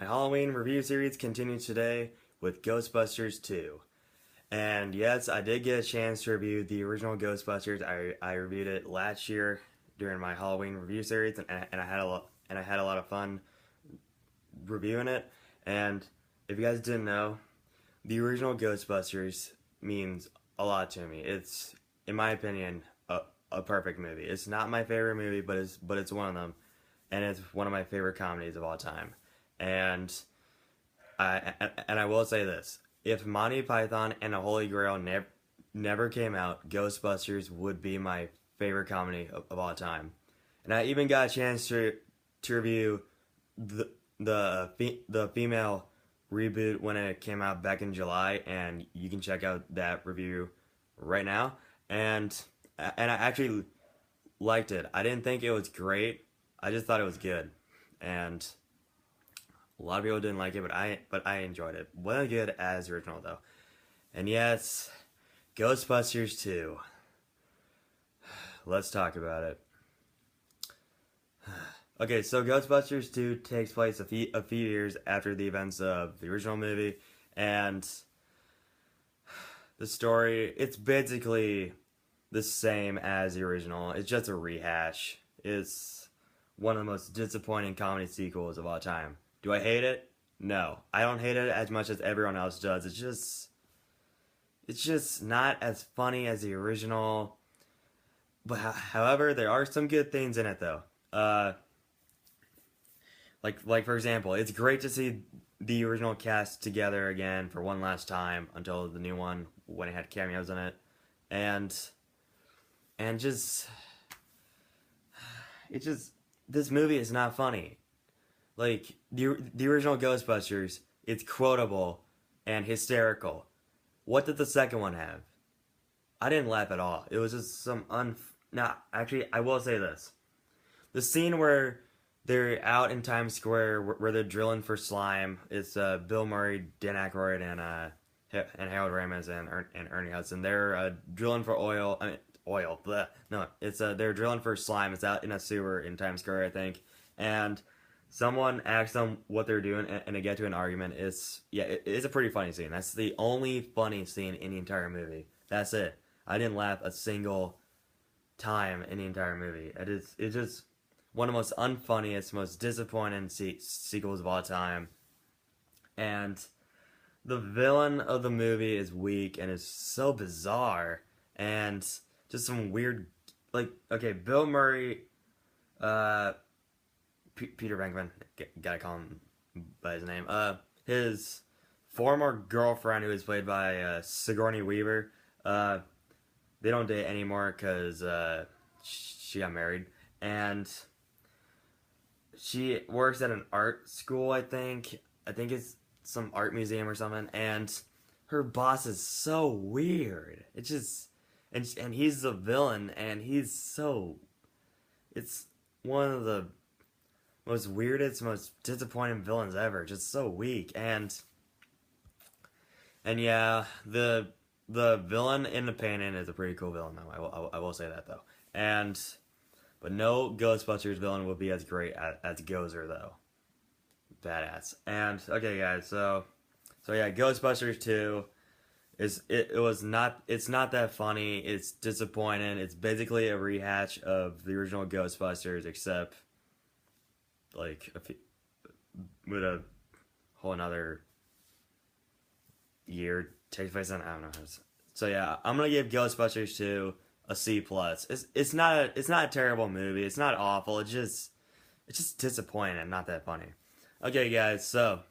My Halloween review series continues today with Ghostbusters 2. And yes, I did get a chance to review the original Ghostbusters. I reviewed it last year during my Halloween review series, and I had a lot of fun reviewing it. And if you guys didn't know, the original Ghostbusters means a lot to me. It's, in my opinion, a perfect movie. It's not my favorite movie, but it's one of them, and it's one of my favorite comedies of all time. And I will say this: if Monty Python and the Holy Grail never came out, Ghostbusters would be my favorite comedy of all time. And I even got a chance to review the female reboot when it came out back in July, and you can check out that review right now. And I actually liked it. I didn't think it was great. I just thought it was good, and a lot of people didn't like it, but I enjoyed it. Wasn't good as original though. And yes, Ghostbusters 2. Let's talk about it. Okay, so Ghostbusters 2 takes place a few years after the events of the original movie, and the story, it's basically the same as the original. It's just a rehash. It's one of the most disappointing comedy sequels of all time. Do I hate it? No. I don't hate it as much as everyone else does. It's just not as funny as the original. But however, there are some good things in it though. Like for example, it's great to see the original cast together again for one last time until the new one when it had cameos in it. And just this movie is not funny. Like, the original Ghostbusters, it's quotable and hysterical. What did the second one have? I didn't laugh at all. It was just some actually, I will say this. The scene where they're out in Times Square, where they're drilling for slime, it's Bill Murray, Dan Aykroyd, and Harold Ramis, and Ernie Hudson. They're drilling for oil. I mean, oil. Bleh. No, it's they're drilling for slime. It's out in a sewer in Times Square, I think. And someone asks them what they're doing, and they get to an argument. It's a pretty funny scene. That's the only funny scene in the entire movie. That's it. I didn't laugh a single time in the entire movie. It's just one of the most unfunniest, most disappointing sequels of all time. And the villain of the movie is weak and is so bizarre, and just some weird, like, okay, Bill Murray, Peter Venkman, gotta call him by his name. His former girlfriend, who is played by Sigourney Weaver, they don't date anymore because she got married, and she works at an art school. I think it's some art museum or something, and her boss is so weird. It's just, and he's the villain, and it's one of the most weirdest, most disappointing villains ever. Just so weak. And yeah, the villain in the painting is a pretty cool villain though. I will say that though. But no Ghostbusters villain will be as great as Gozer though. Badass. And okay guys, so yeah, Ghostbusters 2 it's not that funny. It's disappointing. It's basically a rehash of the original Ghostbusters, except like with a whole another year takes place in, I don't know. So yeah, I'm gonna give Ghostbusters 2 a C+. It's not a terrible movie. It's not awful. It's just disappointing and not that funny. Okay guys, so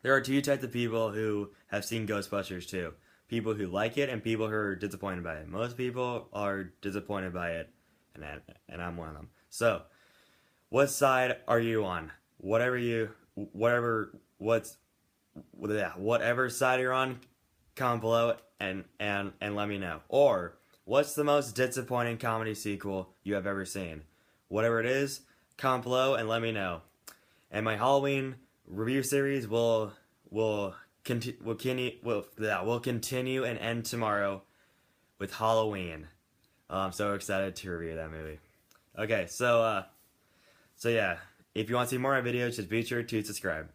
there are two types of people who have seen Ghostbusters 2. People who like it and people who are disappointed by it. Most people are disappointed by it, and I'm one of them. So, what side are you on? Whatever side you're on, comment below and let me know. Or, what's the most disappointing comedy sequel you have ever seen? Whatever it is, comment below and let me know. And my Halloween review series will continue and end tomorrow with Halloween. I'm so excited to review that movie. Okay, so yeah, if you want to see more of my videos, just be sure to subscribe.